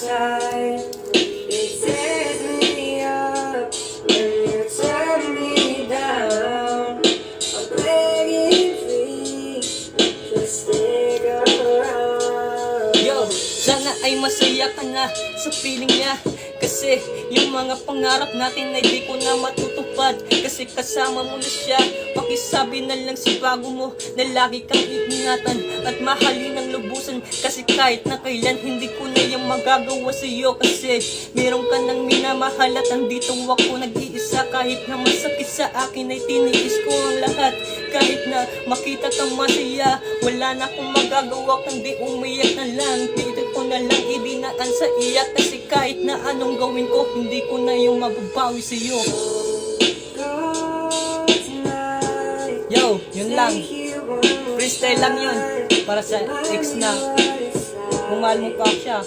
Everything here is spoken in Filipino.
side. It tears me up when you turn me down. I'm begging, please, just stick around. Yo, sana ay masaya ka na sa feeling niya. Kasi yung mga pangarap natin ay di ko na matutupad. Kasi kasama mo na siya. Pakisabi na lang si bago mo na lagi kang iingatan at mahalin ng lubusan. Kasi kahit na kailan hindi ko na yung magagawa sa'yo. Kasi meron ka ng minamahal at andito ako nag-iisa. Kahit na masakit sa akin ay tiniis ko ang lahat. Kahit na makita kang masaya, wala na akong magagawa kundi umiyak na lang. Dito ko na lang ibinaan sa iyak. Kasi kahit na anong gawin ko, hindi ko na yung mababawi sa'yo. Yo, yun lang. Freestyle lang yun. Para sa ex na kung mahal mo pa siya.